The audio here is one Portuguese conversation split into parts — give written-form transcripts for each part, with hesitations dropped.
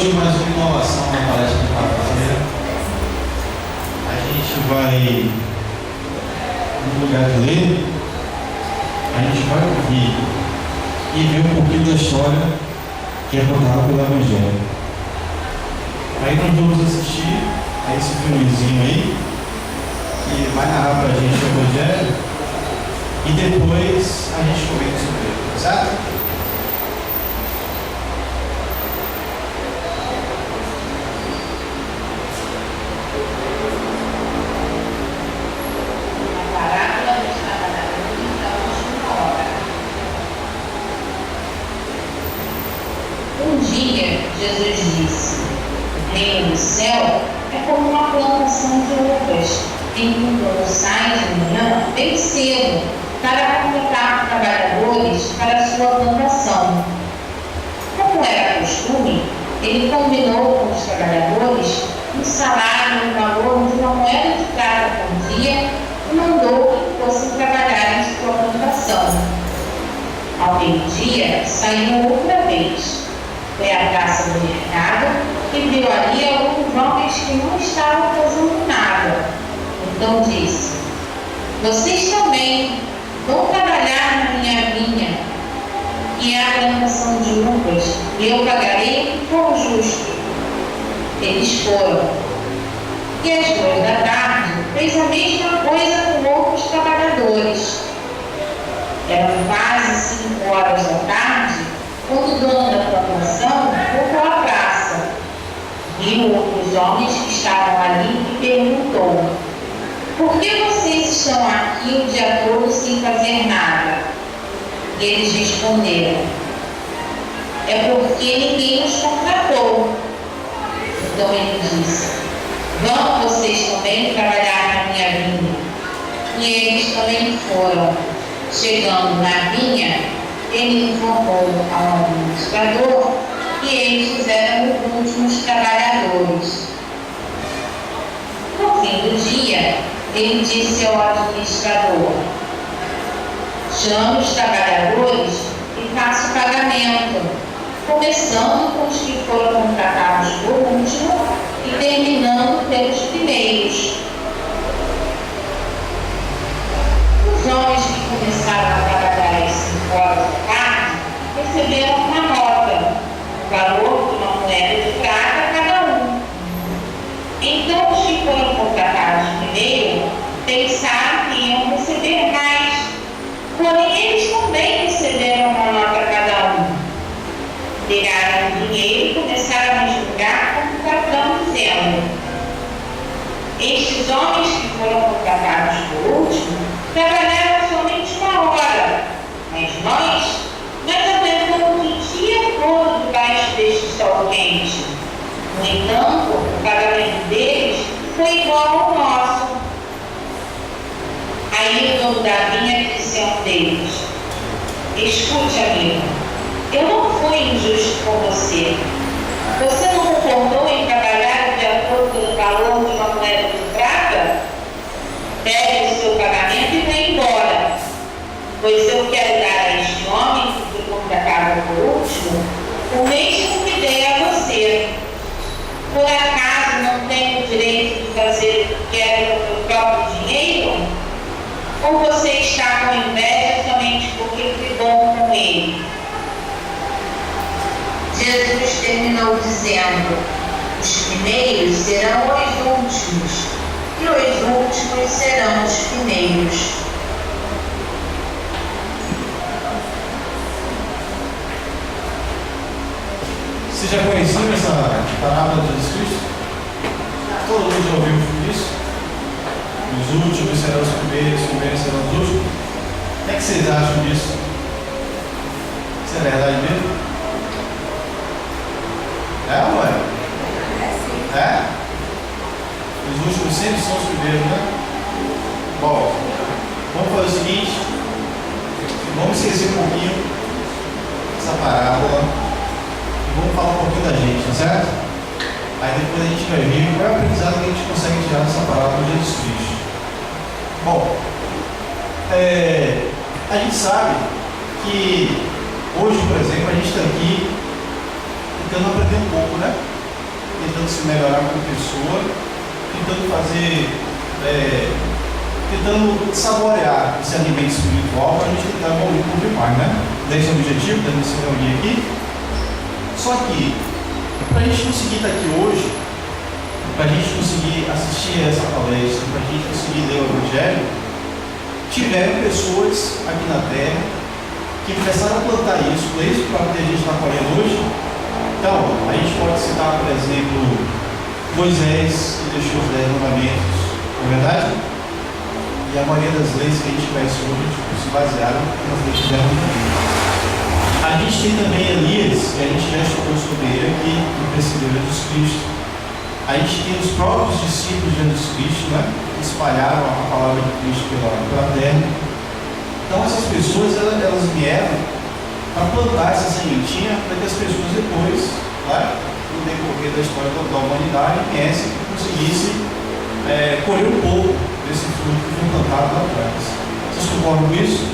hoje mais uma inovação na palestra de quarta-feira. A gente vai, no lugar de ler, a gente vai ouvir e ver um pouquinho da história que é contada pelo Evangelho. Aí nós vamos assistir a esse filmezinho aí, que vai narrar pra gente o Evangelho, e depois a gente comenta sobre ele, tá certo? Jesus disse: o reino do céu é como uma plantação de uvas, em que um dono sai de manhã bem cedo para contratar trabalhadores para a sua plantação. Como era costume, ele combinou com os trabalhadores um salário no valor de uma moeda de prata por dia e mandou que fossem trabalhar em sua plantação. Ao meio-dia, saiu outra vez. Foi à praça do mercado e viu ali alguns homens que não estavam fazendo nada. Então disse: vocês também vão trabalhar na minha vinha, que é a plantação de uvas, e eu pagarei o que for justo. Eles foram. E às 14h fez a mesma coisa com outros trabalhadores. Eram quase 17h, quando o dono da plantação voltou à praça, viu outros homens que estavam ali e perguntou: por que vocês estão aqui o dia todo sem fazer nada? E eles responderam: é porque ninguém nos contratou. Então ele disse: vão vocês também trabalhar na minha vinha. E eles também foram. Chegando na vinha, ele informou ao administrador que eles eram os últimos trabalhadores. No fim do dia, ele disse ao administrador: chame os trabalhadores e faça o pagamento, começando com os que foram contratados por último e terminando pelos primeiros. Os homens que começaram a trabalhar às 5h da tarde receberam uma nota, o valor de uma moeda de prata cada um. Então os que foram contratados primeiro pensaram que iam receber mais, porém eles também receberam uma nota cada um. Pegaram o dinheiro e começaram a julgar como o patrão, dizendo: estes homens que foram contratados por último trabalharam somente 1 hora, mas nós aguentamos o dia todo debaixo deste sol quente. No entanto, o pagamento deles foi igual ao nosso. Aí o dono da vinha disse a um deles: escute, amigo, eu não fui injusto com você. Você não concordou em trabalhar o dia todo pelo valor de uma moeda de prata? Pegue o seu pagamento e vá embora, pois eu quero dar a este homem que foi contratado por último o mesmo que dei a você. Por acaso não tenho o direito de fazer o que quero com o meu próprio dinheiro? Ou você está com inveja somente porque fui bom com ele? Jesus terminou dizendo: os primeiros serão os últimos, e os últimos serão os primeiros. Você já conheciam essa parábola de Jesus Cristo? Todo mundo já ouviu isso? Os últimos serão os primeiros serão os últimos. O que é que vocês acham disso? Isso é verdade mesmo? É ou não é? É? Os últimos sempre são os primeiros, né? Bom, vamos fazer o seguinte: vamos esquecer um pouquinho essa parábola e vamos falar um pouquinho da gente, tá certo? Aí depois a gente vai ver qual é o aprendizado que a gente consegue tirar dessa parábola de Jesus Cristo. Bom, a gente sabe que hoje, por exemplo, a gente está aqui tentando aprender um pouco, né? tentando se melhorar como pessoa, tentando fazer, tentando saborear esse alimento espiritual para a gente tentar evoluir um pouco mais, né? Esse é o objetivo da gente se reunir aqui. Só que, para a gente conseguir estar aqui hoje, para a gente conseguir assistir a essa palestra, para a gente conseguir ler o Evangelho, tiveram pessoas aqui na Terra que começaram a plantar isso, desde para que a gente está colhendo hoje. Então, a gente pode citar, por exemplo, Moisés, que deixou os 10 mandamentos, não é verdade? E a maioria das leis que a gente conhece hoje se basearam nas leis de 10 mandamentos. A gente tem também Elias, que a gente já estudou sobre ele aqui, que precedeu Jesus Cristo. A gente tem os próprios discípulos de Jesus Cristo, né, que espalharam a palavra de Cristo pela terra. Então essas pessoas, elas vieram para plantar essa sementinha para que as pessoas depois, né, no decorrer da história da humanidade, viessem e conseguissem colher um pouco desse fruto que foi plantado lá atrás. Vocês concordam com isso?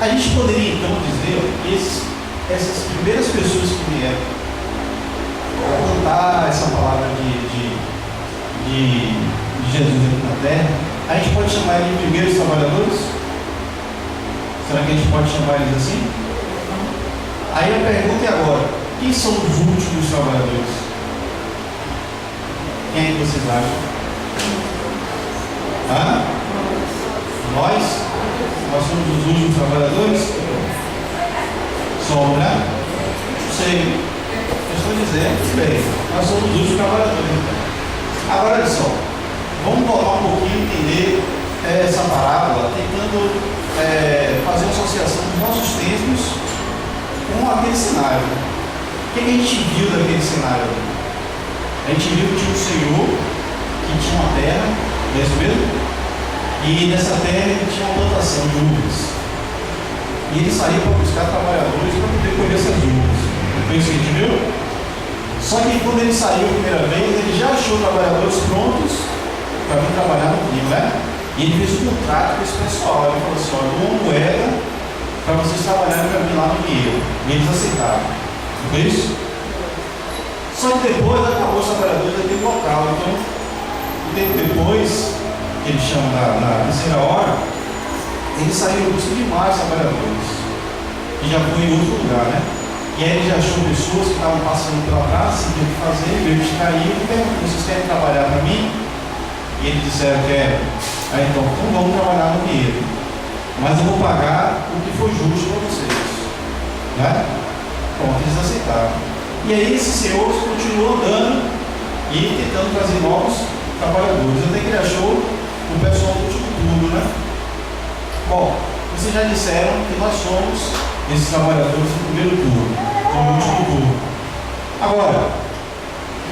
A gente poderia então dizer que essas primeiras pessoas que vieram para plantar essa palavra de Jesus aqui na terra, a gente pode chamar eles de primeiros trabalhadores? Será que a gente pode chamar eles assim? Aí a pergunta é agora: quem são os últimos trabalhadores? Quem é que vocês acham? Nós? Nós somos os últimos trabalhadores? Sombra? Não sei. Eu estou dizendo, bem, nós somos os últimos trabalhadores. Agora olha só, vamos voltar um pouquinho e entender essa parábola, tentando fazer uma associação dos nossos tempos com aquele cenário. O que a gente viu daquele cenário? A gente viu que tinha um Senhor, que tinha uma terra, não é isso mesmo? E nessa terra ele tinha uma plantação de uvas. E ele saiu para buscar trabalhadores para poder colher essas uvas. Foi isso que a gente viu? Só que quando ele saiu a primeira vez, ele já achou trabalhadores prontos para vir trabalhar no vinho, né? E ele fez um contrato com esse pessoal. Ele falou assim: olha, eu dou uma moeda para vocês trabalharem para mim lá no vinhedo. E eles aceitaram. Não foi isso? Só que depois acabou os trabalhadores daquele local. Então, um tempo depois, ele chama na terceira hora, ele saiu em busca de mais trabalhadores, que já foi em outro lugar, né? E aí ele já achou pessoas que estavam passando pela praça, sem ter o que fazer, veio de cair, e perguntou: vocês querem trabalhar para mim? E eles disseram: quero. Aí então vamos trabalhar no dinheiro, mas eu vou pagar o que for justo para vocês, né? Pronto, eles aceitaram. E aí esses senhores continuou andando e tentando trazer novos trabalhadores, até que ele achou o pessoal do último turno, né? Bom, vocês já disseram que nós somos esses trabalhadores do primeiro turno, do último turno. Agora,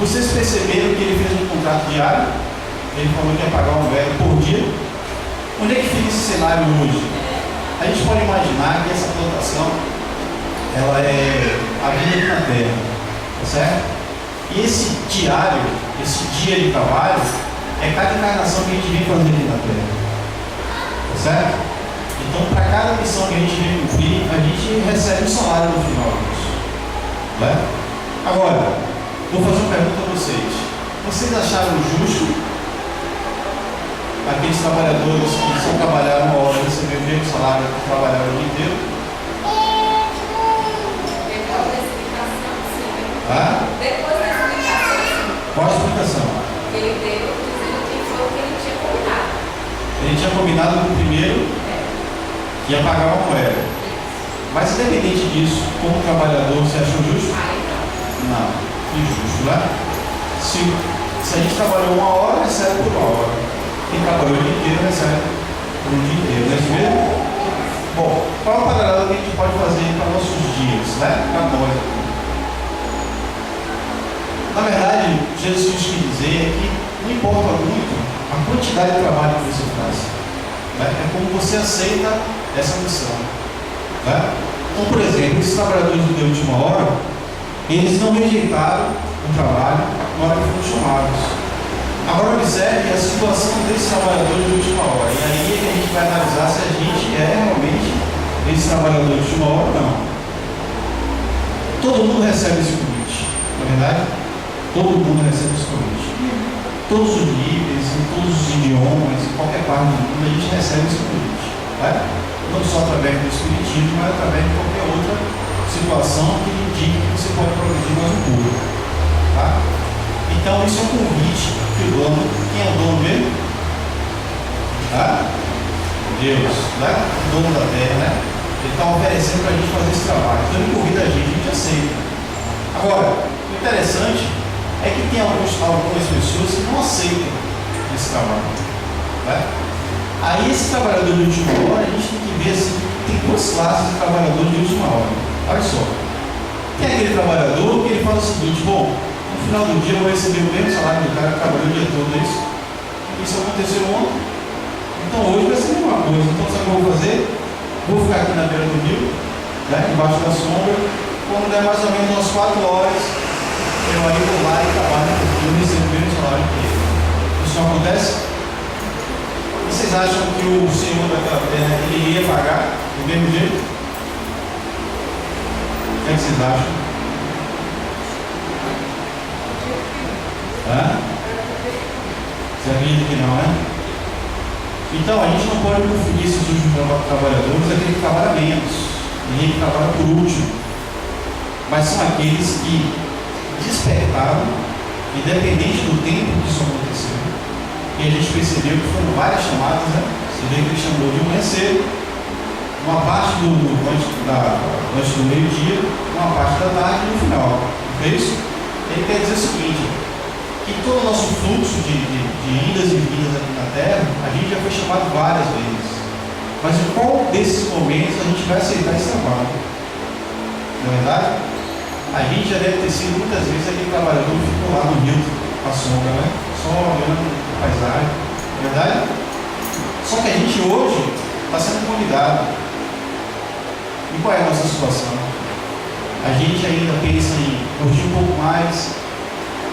vocês perceberam que ele fez um contrato diário? Ele falou que ia pagar um velho por dia. Onde é que fica esse cenário hoje? A gente pode imaginar que essa plantação, ela é a vida aqui na terra, tá certo? E esse diário, esse dia de trabalho, é cada encarnação que a gente vem fazer aqui na Terra, tá certo? Então, para cada missão que a gente vem cumprir, a gente recebe um salário no final disso, né? Agora, vou fazer uma pergunta a vocês: vocês acharam justo aqueles trabalhadores que só trabalharam uma hora receber o mesmo salário que trabalharam o dia inteiro? Depois da explicação, sim. Depois da explicação, sim. Qual a explicação? Ele deu dizendo que foi o que ele tinha combinado. Ele tinha combinado com o primeiro que ia pagar uma moeda. Mas independente disso, como trabalhador, você achou justo? Não, injusto, né? Se a gente trabalhou uma hora, recebe por uma hora. Quem trabalhou o dia inteiro, recebe por um dia inteiro, não é isso mesmo? Bom, qual é o paralelo que a gente pode fazer para nossos dias, né? Para nós. Na verdade, Jesus quis dizer que não importa muito a quantidade de trabalho que você faz, né? É como você aceita essa missão, né? Então, por exemplo, esses trabalhadores de última hora, eles não rejeitaram o trabalho na hora que foram chamados. Agora observe a situação desses trabalhadores de última hora, e aí é que a gente vai analisar se a gente é realmente esse trabalhador de última hora ou não. Todo mundo recebe esse convite, não é verdade? Todo mundo recebe esse convite. Todos os níveis, em todos os idiomas, em qualquer parte do mundo, a gente recebe esse convite. Tá? Não só através do Espiritismo, mas através de qualquer outra situação que indique que você pode progredir mais um pouco. Tá? Então, isso é um convite que o dono, quem é o dono mesmo? Tá? Deus, né? O dono da terra, né? Ele está oferecendo para a gente fazer esse trabalho. Então, ele convida a gente aceita. Agora, o interessante é que tem algumas pessoas que não aceitam esse trabalho. Né? Aí, esse trabalhador de última hora, a gente tem que ver assim, tem duas classes de trabalhador de última hora. Olha só. Tem aquele trabalhador que ele fala o seguinte: bom, no final do dia eu vou receber o mesmo salário do cara que trabalhou o dia todo. Isso aconteceu ontem. Então hoje vai ser a mesma coisa. Então sabe o que eu vou fazer? Vou ficar aqui na beira do rio, né, embaixo da sombra. Quando der mais ou menos umas 4 horas, eu aí vou lá e trabalho, porque eu recebo o mesmo salário que ele. Isso não acontece? Vocês acham que o Senhor daquela terra ele ia pagar do mesmo jeito? O que é que vocês acham? Você acredita que não, né? Então, a gente não pode confundir esses últimos trabalhadores, aquele que trabalha menos, ninguém que trabalha por último. Mas são aqueles que despertaram, independente do tempo que isso aconteceu. E a gente percebeu que foram várias chamadas, né? Você vê que ele chamou de manhã cedo, uma parte antes do meio-dia, uma parte da tarde e no final. Não é isso? Ele quer dizer o seguinte: que todo o nosso fluxo de idas e vindas aqui na Terra, a gente já foi chamado várias vezes. Mas em qual desses momentos a gente vai aceitar esse trabalho? Não é verdade? A gente já deve ter sido muitas vezes aquele trabalhador que ficou lá no rio, à sombra, né? Só olhando a paisagem. Não é verdade? Só que a gente hoje está sendo convidado. E qual é a nossa situação? A gente ainda pensa em curtir um pouco mais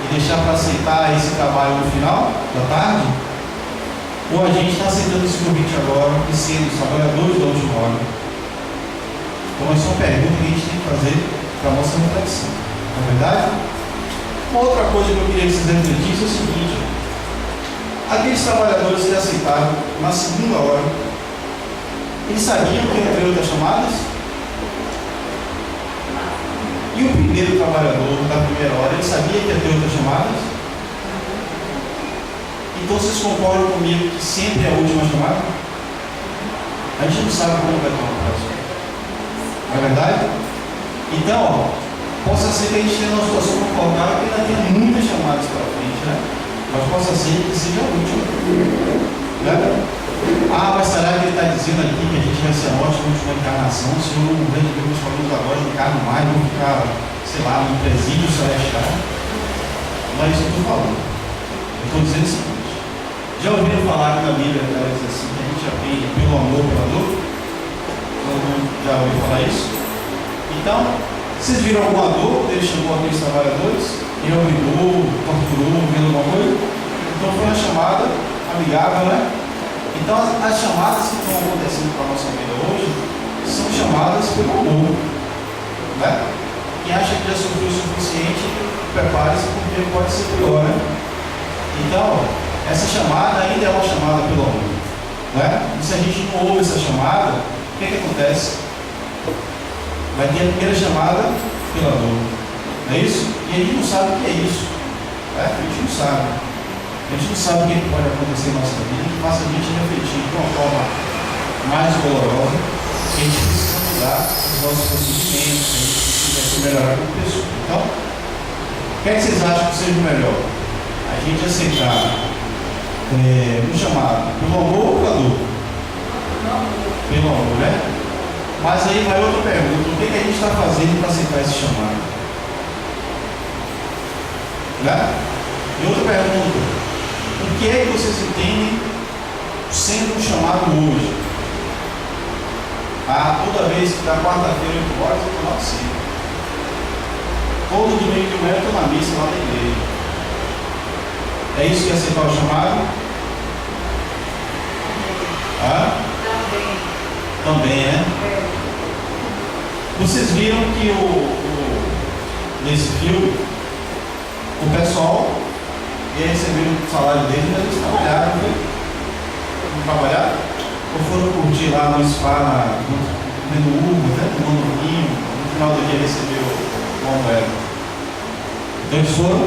e deixar para aceitar esse trabalho no final da tarde? Ou a gente está aceitando esse convite agora e sendo trabalhadores da última hora? Então, essa é uma pergunta que a gente tem que fazer para a nossa reflexão. Não é verdade? Uma outra coisa que eu queria que vocês refletissem é o seguinte: aqueles trabalhadores que aceitaram na segunda hora, eles sabiam que ia ter outras chamadas? E o primeiro trabalhador da primeira hora, ele sabia que ia ter outras chamadas? Então vocês concordam comigo que sempre é a última chamada? A gente não sabe como vai ter uma próxima. Não é verdade? Então, possa ser que a gente tenha uma situação confortável que ainda tenha muitas chamadas para frente, né? Mas possa ser que seja a última. Né? Mas será que ele está dizendo aqui que a gente vai ser a nossa última encarnação? Se eu não ver que meus famílios agora não encarno mais, vou ficar, sei lá, no presídio celestial? Não é isso que eu estou falando. Eu estou dizendo o seguinte: já ouviram falar que na Bíblia ela diz assim, que a gente aprende pelo amor, pela dor? Todo mundo já ouviu falar isso? Então, vocês viram alguma dor quando ele chamou aqueles trabalhadores? Ele obrigou, torturou, viu alguma coisa? Então foi uma chamada amigável, né? Então as chamadas que estão acontecendo para a nossa vida hoje são chamadas pelo amor. Né? Quem acha que já sofreu o suficiente, prepare-se porque pode ser pior, né? Então, essa chamada ainda é uma chamada pelo amor. Né? E se a gente não ouve essa chamada, o que acontece? Vai ter a primeira chamada pela dor. Não é isso? E a gente não sabe o que é isso. Né? A gente não sabe. A gente não sabe o que pode acontecer na nossa vida, que faça a gente refletir de uma forma mais dolorosa, que a gente precisa mudar os nossos procedimentos, que a gente precisa se melhorar como pessoa. Então, o que é que vocês acham que seja melhor? A gente aceitar um chamado pelo amor ou pela dor? Pelo amor, né? Mas aí vai outra pergunta: o que a gente está fazendo para aceitar esse chamado? Né? E outra pergunta: o que é que vocês entendem sendo um chamado hoje? Toda vez que da quarta-feira 8 horas eu estou lá cedo. Todo domingo de manhã eu estou na missa lá na igreja. É isso que é aceitar o chamado? Também, né? Vocês viram que nesse filme O pessoal ia receber o salário deles, mas eles trabalharam, não foi? Não trabalharam? Ou foram curtir lá no spa, comendo uva, né? Tomando vinho, no final do dia recebeu uma moeda. Então eles foram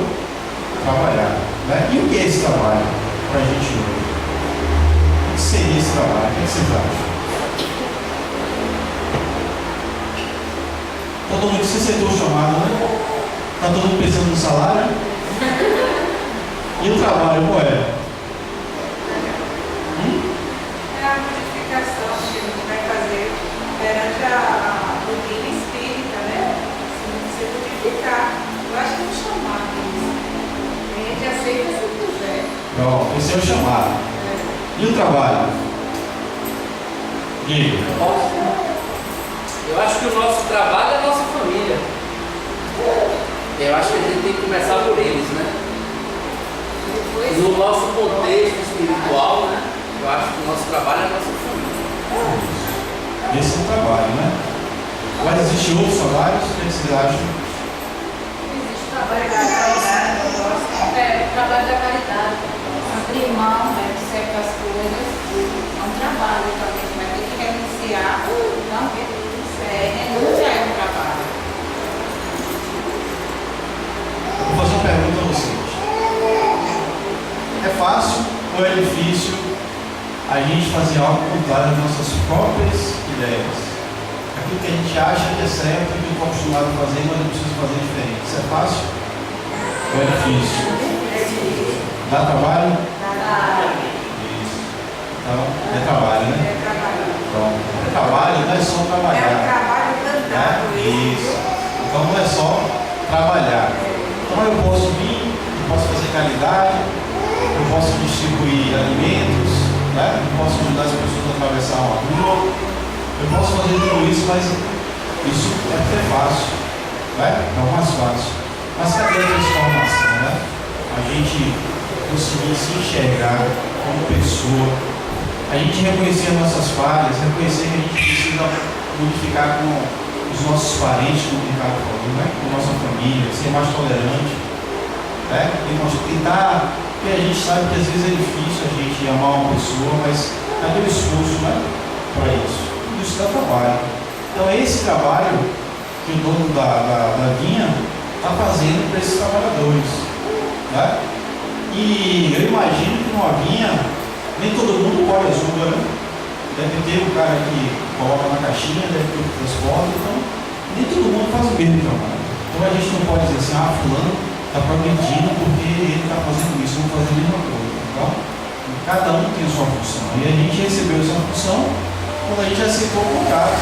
trabalhar. Né? E o que é esse trabalho para a gente hoje? O que seria esse trabalho? O que vocês acham? Todo mundo se aceitou o chamado, né? Está todo mundo pensando no salário? E o trabalho, qual é? É a modificação que a gente vai fazer perante a doutrina espírita, né? Se modificar. Eu acho que é um chamado isso. A gente aceita se quiser. Pronto, esse é o chamado. E o trabalho? Diga. Eu acho que o nosso trabalho é a nossa família. Eu acho que a gente tem que começar por eles, né? No nosso contexto espiritual, né? Eu acho que o nosso trabalho é a nossa família. Esse é o trabalho, né? Mas existem outros trabalhos? O que vocês acham? Existe o trabalho da caridade, o trabalho da caridade. Abrir mão, né, de certas coisas é um trabalho também, vai ter que renunciar, não renúncia é um trabalho. Vou fazer uma pergunta a vocês. É fácil ou é difícil a gente fazer algo contrário às nossas próprias ideias? Aquilo que a gente acha que é certo, que eu estou acostumado a fazer, mas eu preciso fazer diferente. Isso é fácil ou é difícil? Dá trabalho? Isso. Então, é trabalho, né? É trabalho. Pronto. É trabalho, não é só É um trabalhar. trabalho plantado. Isso. Então não é só trabalhar. Então eu posso vir, eu posso fazer caridade, eu posso distribuir alimentos, né? Eu posso ajudar as pessoas a atravessar uma rua, eu posso fazer tudo isso, mas isso é até fácil, né? É o mais fácil. Mas cadê a transformação, né? A gente conseguir se enxergar como pessoa, a gente reconhecer as nossas falhas, reconhecer que a gente precisa modificar com os nossos parentes, como o Ricardo falou, né? Com a nossa família, ser mais tolerante, né? Tentar, porque a gente sabe que às vezes é difícil a gente amar uma pessoa, mas cadê o esforço, né? Para isso? Tudo isso dá trabalho. Então é esse trabalho que o dono da vinha está fazendo para esses trabalhadores, né? E eu imagino que numa vinha, nem todo mundo pode ajuda, né? Deve ter um cara que coloca na caixinha, deve ter o que transporta, então nem todo mundo faz o mesmo trabalho. Então a gente não pode dizer assim, fulano está progredindo porque ele está fazendo isso, vamos fazer a mesma coisa. Então, cada um tem a sua função. E a gente recebeu essa função quando a gente aceitou o contrato.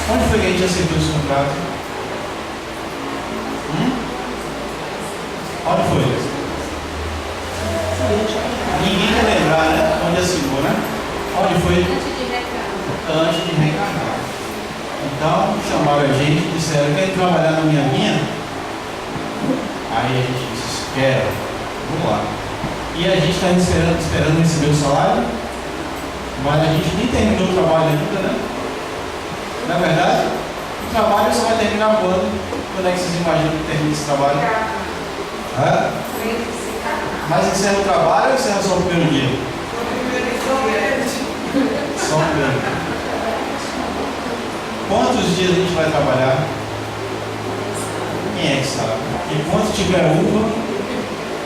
Onde foi que a gente aceitou esse contrato? Onde foi? Ninguém quer lembrar, né? Onde assinou, né? Onde foi? Antes de reencarnar. Então, chamaram a gente e disseram, quer trabalhar na minha vinha? Aí a gente disse, quero, vamos lá. E a gente está esperando receber o salário, mas a gente nem terminou o trabalho ainda, né? Não é verdade? O trabalho só vai terminar quando? Quando é que vocês imaginam que termina esse trabalho? Hã? Mas encerra o trabalho ou encerra só o primeiro dia? Só o primeiro dia. Quantos dias a gente vai trabalhar? Quem é que sabe? Enquanto tiver uva,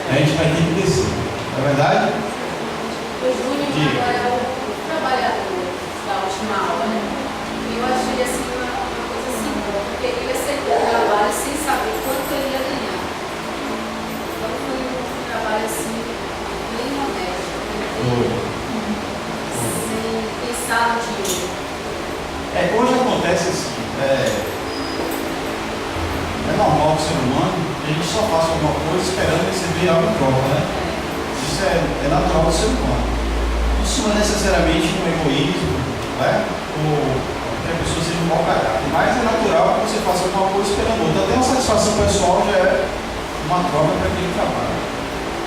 a gente vai ter que descer. Não é verdade? O Júnior agora é o trabalhador da última aula, né? E eu achei assim uma coisa assim, porque ele aceitou o trabalho sem saber quanto ele ia ganhar. Então foi um trabalho assim, bem modesto. Sem pensar no dinheiro. Hoje acontece assim, é normal que o ser humano, a gente só faça alguma coisa esperando receber algo em troca, né? Isso é natural do ser humano. Isso não é necessariamente um egoísmo, né? Ou que a pessoa seja um mau caráter, mas é natural que você faça alguma coisa esperando outra. Até uma satisfação pessoal já é uma troca para aquele trabalho.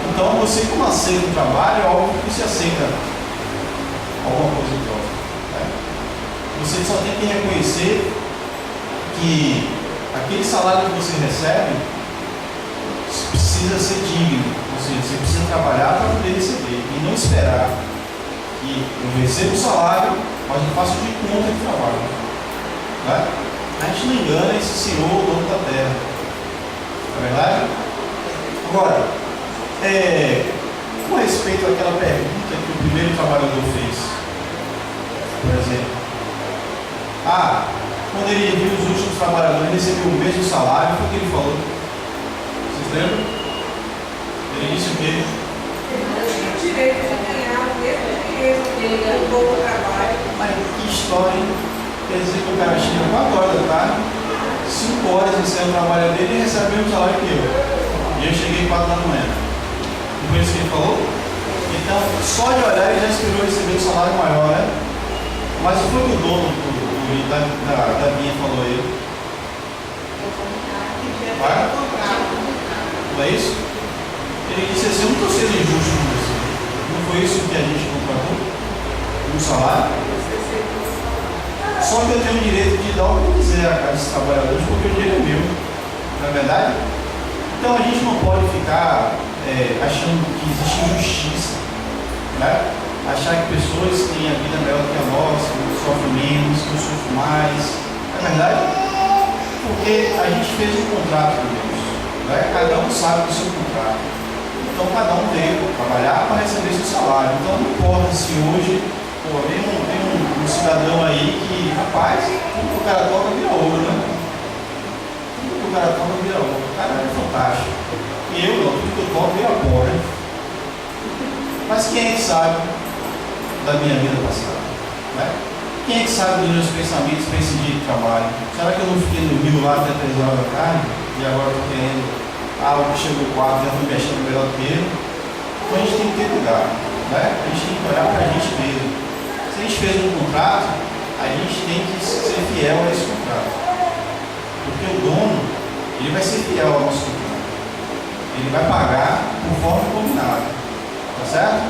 Então, você como aceita o trabalho, é algo que você aceita alguma coisa em troca. Você só tem que reconhecer que aquele salário que você recebe precisa ser digno, ou seja, você precisa trabalhar para poder receber e não esperar que eu receba o salário, mas eu faço de conta que trabalho. Tá? A gente não engana esse Senhor, o dono da terra. Não é verdade? Agora, com respeito àquela pergunta que o primeiro trabalhador fez, por exemplo, quando ele viu os últimos trabalhadores receber o mesmo salário, foi o que ele falou. Vocês lembram? Ele disse o quê? Ele não tinha o direito de ganhar o mesmo dinheiro que ele ganhou no trabalho. Mas que história, hein? Quer dizer que o cara chega 4 horas da tarde, 5 horas ele sai do trabalho dele e recebe o mesmo salário que eu. E eu cheguei 4 da manhã. Não foi isso que ele falou? Então, só de olhar ele já esperou receber um salário maior, né? Mas foi o que o dono da minha falou aí. Vai? Não é isso? Ele disse assim, eu não estou sendo injusto com você. Não foi isso que a gente contratou? Um salário? Só que eu tenho o direito de dar o que eu quiser a cada trabalhadores, porque o dinheiro é meu. Não é verdade? Então a gente não pode ficar achando que existe injustiça, né? Achar que pessoas têm a vida melhor que a nossa, que sofrem menos, que eu sofro mais. Não é verdade? Porque a gente fez um contrato com Deus, né? Cada um sabe do seu contrato. Então cada um veio trabalhar para receber seu salário. Então não importa se hoje vem um cidadão aí que, rapaz, tudo que o cara toca vira ouro, né? Tudo que o cara toca vira ouro. O cara é fantástico. E eu não, tudo que eu toco vira pó, né? Mas quem é que sabe da minha vida passada? Né? Quem é que sabe dos meus pensamentos para esse dia de trabalho? Será que eu não fiquei no Rio lá até 3 horas da tarde? E agora estou querendo algo que chegou 4, já estou mexendo melhor que ele? Então a gente tem que ter cuidado. Né? A gente tem que olhar para a gente mesmo. Se a gente fez um contrato, a gente tem que ser fiel a esse contrato. Porque o dono, ele vai ser fiel ao nosso contrato. Ele vai pagar conforme combinado. Tá certo?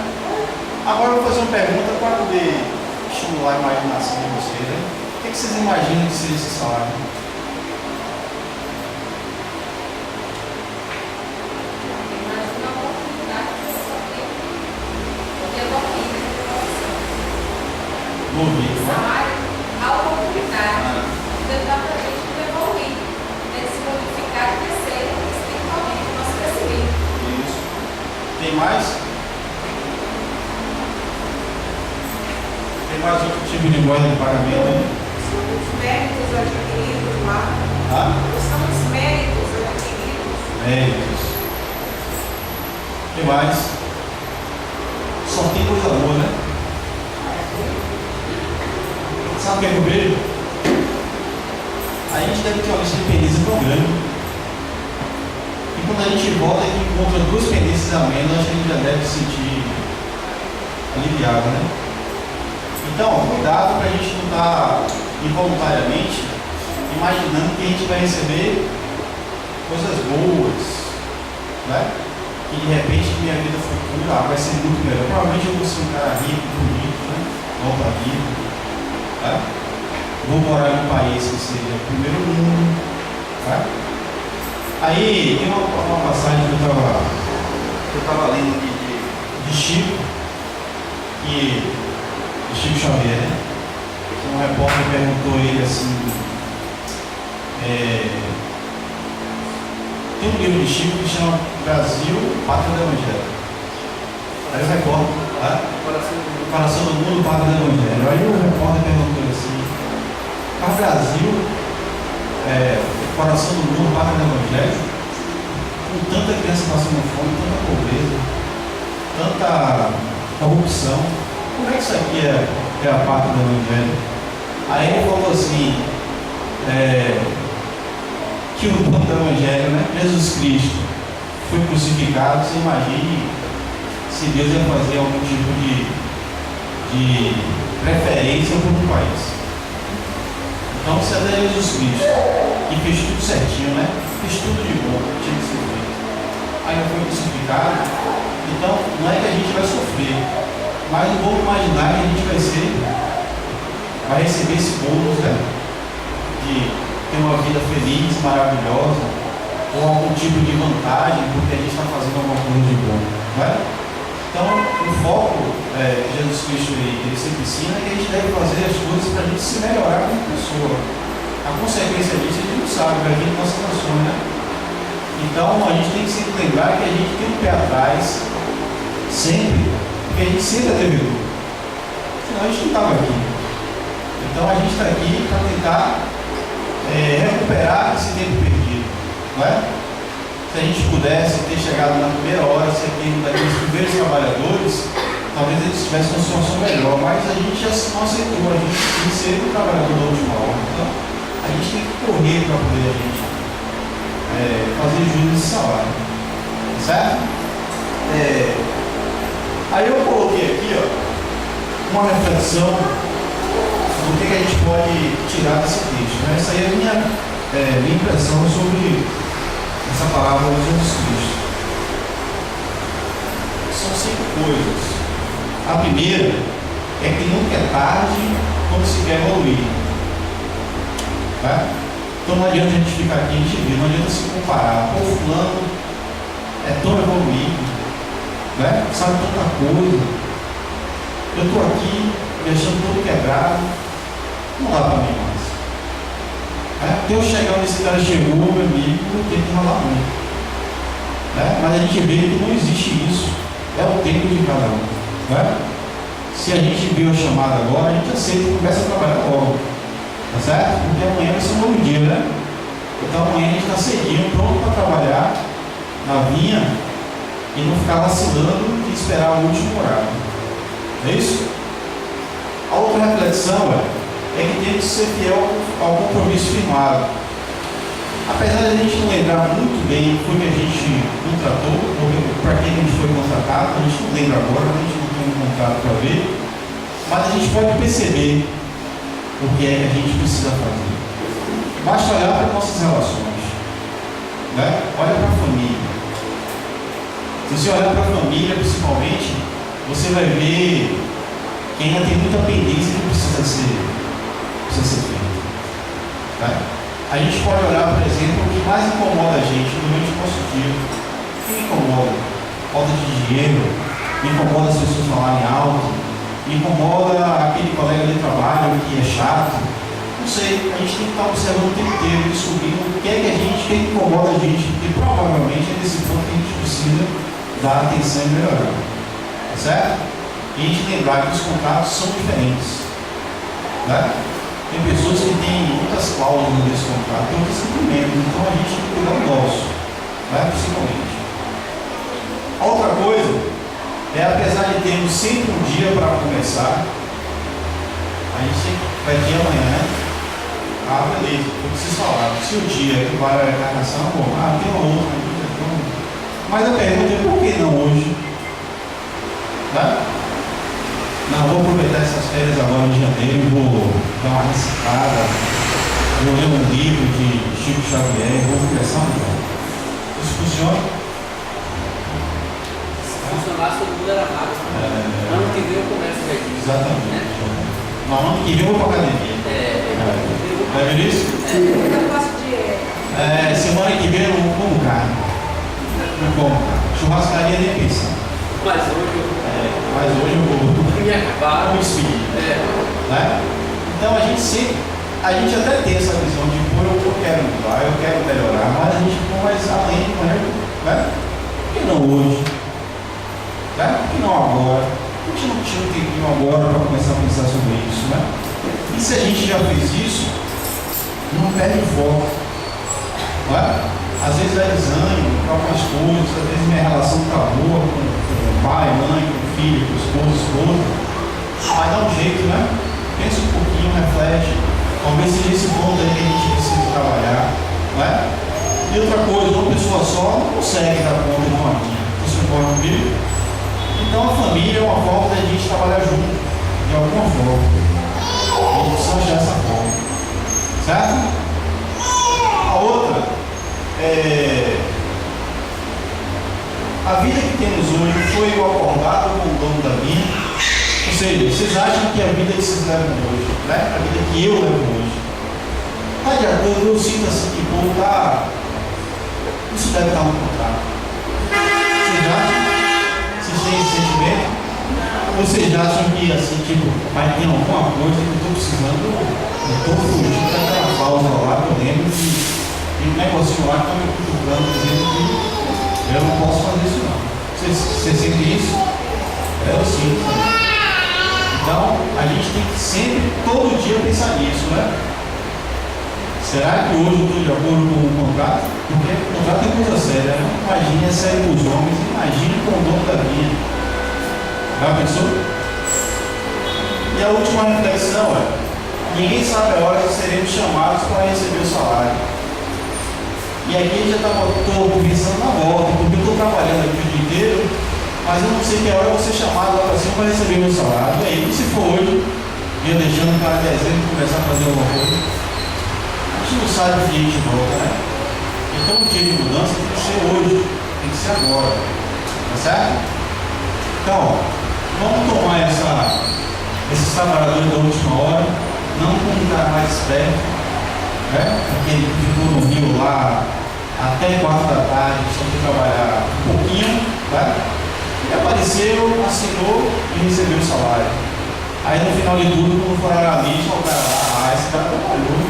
Agora eu vou fazer uma pergunta para poder estimular a imaginação de vocês. Né? O que vocês imaginam que seria esse salário? Imagina a oportunidade que você tem. Porque eu vou aqui, No ouvido, né? salário, a oportunidade de dar para a gente evoluir, se modificar e crescer, espiritualmente, o nosso crescimento. Isso. Tem mais? Tem mais outro tipo de moeda de pagamento? Né? São os méritos adquiridos lá. São os méritos adquiridos. Méritos. Tem mais? Só tem coisa boa, né? Sabe o que é que eu vejo? A gente deve ter uma lista de pendências tão grande. E quando a gente volta e encontra 2 pendências a menos, a gente já deve se sentir aliviado, né? Então, cuidado para a gente não estar involuntariamente imaginando que a gente vai receber coisas boas, né? Que de repente minha vida futura vai ser muito melhor. Provavelmente eu vou ser um cara rico, bonito, né? Volta rico. Tá? Vou morar em um país que seja o primeiro mundo. Tá? Aí tem uma passagem que eu estava lendo aqui de Chico, de Chico Xavier, né? Que um repórter perguntou a ele assim, tem um livro de Chico que chama Brasil, Pátria do Evangelho. Aí o repórter, tá? Coração do Mundo, Pátria do Evangelho. Aí o repórter perguntou assim, mas Brasil, Coração do Mundo, Pátria do Evangelho, com tanta criança passando fome, tanta pobreza, tanta corrupção, como é que isso aqui é a Pátria do Evangelho? Aí ele falou assim, que o dono do Evangelho, né, Jesus Cristo, foi crucificado. Você imagine se Deus ia fazer algum tipo de preferência por um país. Então, se é Jesus Cristo, que fez tudo certinho, né? Fez tudo de bom, tinha que ser feito. Aí foi crucificado. Então, não é que a gente vai sofrer, mas não vamos imaginar que a gente vai receber esse bônus, né? De ter uma vida feliz, maravilhosa, ou algum tipo de vantagem porque a gente está fazendo alguma coisa de bom. Não é? Então, o foco que Jesus Cristo ele sempre ensina é que a gente deve fazer as coisas para a gente se melhorar como pessoa. A consequência disso a gente não sabe, vai vir nossas ações, né? Então, a gente tem que sempre lembrar que a gente tem um pé atrás, sempre, porque a gente sempre é devedor. Senão a gente não estava aqui. Então, a gente está aqui para tentar recuperar esse tempo perdido, não é? Se a gente pudesse ter chegado na primeira hora, ser aqui daqueles primeiros trabalhadores, talvez eles estivessem uma situação melhor, mas a gente já não aceitou, a gente tem que ser o trabalhador da última hora. Então, a gente tem que correr para poder a gente fazer jus desse salário. Certo? Aí eu coloquei aqui uma reflexão do que a gente pode tirar desse texto. Né? Essa aí é a minha impressão sobre essa palavra de Jesus Cristo. São 5 coisas. A primeira é que nunca é tarde quando se quer evoluir. Tá? Então não adianta a gente ficar aqui, a gente vê, não adianta se comparar. Pô, fulano é tão evoluído, né? Sabe tanta coisa. Eu estou aqui me achando todo quebrado. Não dá para mim mais. Até eu chegar onde esse cara chegou, meu amigo, eu tenho que ralar muito. Mas a gente vê que não existe isso. É o tempo de cada um. Né? Se a gente viu a chamada agora, a gente aceita e começa a trabalhar logo. Tá certo? Porque amanhã vai ser um novo dia, né? Então amanhã a gente está cedinho, pronto para trabalhar na vinha e não ficar vacilando e esperar o último horário. É isso? A outra reflexão é que temos que ser fiel ao compromisso firmado. Apesar de a gente não lembrar muito bem o que a gente contratou, para quem a gente foi contratado, a gente não lembra agora, a gente não tem um contrato para ver, mas a gente pode perceber o que é que a gente precisa fazer. Basta olhar para nossas relações, né? Olha para a família. Se você olhar para a família, principalmente, você vai ver que ainda tem muita pendência que precisa ser feita. Tá? A gente pode olhar, por exemplo, o que mais incomoda a gente durante o nosso dia. O que me incomoda? Falta de dinheiro, me incomoda as pessoas falarem alto, me incomoda aquele colega de trabalho que é chato. Não sei, a gente tem que estar observando o tempo inteiro, descobrindo o que é que a gente, o que incomoda a gente, porque provavelmente é nesse ponto que a gente precisa dar atenção e melhorar. Tá certo? E a gente lembrar que os contratos são diferentes. Né? Tem pessoas que têm muitas cláusulas nesse contrato, tem outras que não lembram, então a gente tem que cuidar do nosso, né? Principalmente. A outra coisa é, apesar de termos sempre um dia para começar, a gente vai ter amanhã, né? Beleza, eu preciso falar, se o dia que vai a encarnação, bom, tem uma outra, então... Mas a pergunta é, por que não hoje? Né? Não, vou aproveitar essas férias agora em janeiro, vou dar uma reciclada, vou ler um livro de Chico Xavier, vou começar um pouco. Isso funciona? Se funcionasse, todo mundo era magro. Ano que vem eu começo a ver. Exatamente. Né? Não, ano que vem eu vou para academia. Vai ver isso? Eu faço dieta. Semana que vem eu não como carne. Não como carne. Churrascaria nem pensar. Mas hoje eu vou me acabar, me despedir. Né? Então a gente até tem essa visão de pô, eu quero mudar, eu quero melhorar, mas a gente não vai além, né? Por que não hoje? Né? Por que não agora? Por que não tinha um tempinho agora para começar a pensar sobre isso? Né? E se a gente já fez isso, não perde foco. Né? Às vezes é desânimo para algumas coisas, às vezes minha relação está boa com o pai, mãe, com o filho, com o esposa, mas dá um jeito, né? Pensa um pouquinho, reflete, talvez seja esse ponto aí que a gente precisa trabalhar, né? E outra coisa, uma pessoa só não consegue dar conta de uma vida, você concorda comigo? Então a família é uma forma da gente trabalhar junto, de alguma forma. A gente precisa achar essa forma, certo? A outra a vida que temos hoje foi acordada com o dono da vida. Ou seja, vocês acham que a vida que vocês levam hoje, né? A vida que eu levo hoje, está de acordo? Eu sinto assim que o povo está deve estar no contrato. Vocês têm esse sentimento? Ou vocês acham que assim, tipo, mas tem alguma coisa que eu estou precisando, eu estou fugindo daquela cláusula lá que eu lembro que tem um negocinho lá que está me cutucando, dizendo que eu não posso fazer isso não. Vocês sentem isso? Eu sinto também. Então, a gente tem que sempre, todo dia, pensar nisso, né? Será que hoje eu estou de acordo com o contrato? Porque o contrato é coisa séria, né? Imagina, é sério para os homens, imagine com o dono da vinha. Já pensou? E a última reflexão é: ninguém sabe a hora que seremos chamados para receber o salário. E aqui já estou pensando na volta, porque eu estou trabalhando aqui o dia inteiro, mas eu não sei que hora eu vou ser chamado lá para cima para receber meu salário. E aí, se for hoje, eu deixando para dezembro começar a fazer alguma coisa, a gente não sabe o que a gente volta, né? Então o dia de mudança tem que ser hoje, tem que ser agora, tá certo? Então, vamos tomar esses trabalhadores da última hora, não como um cara mais esperto, né? Aquele que ficou no Rio lá até 4 da tarde, tinha que trabalhar um pouquinho, tá? Ele apareceu, assinou e recebeu o salário. Aí no final de tudo, quando for a lista, o cara lá, esse cara trabalhou.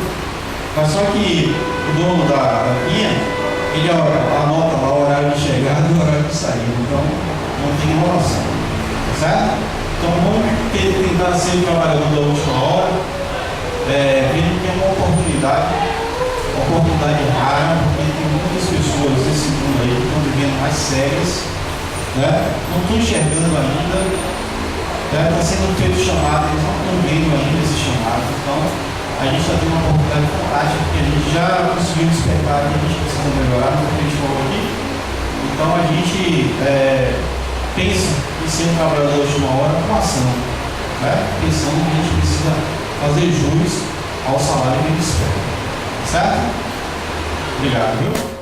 Mas só que o dono da vinha, ele anota lá o horário de chegada e o horário de saída. Então não tem enrolação. Tá certo? Então vamos tentar ser o trabalhador da última hora, vendo que é uma oportunidade rara, porque tem muitas pessoas nesse mundo aí que estão vivendo mais sérias. Né? Não estou enxergando ainda, está sendo feito chamado, eles não estão vendo ainda esse chamado. Então a gente está tendo uma oportunidade fantástica, porque a gente já conseguiu despertar que a gente precisa melhorar, no que a gente falou aqui. Então a gente pensa em ser um trabalhador da última hora com ação, né? Pensando que a gente precisa fazer jus ao salário que a gente espera. Certo? Obrigado, viu?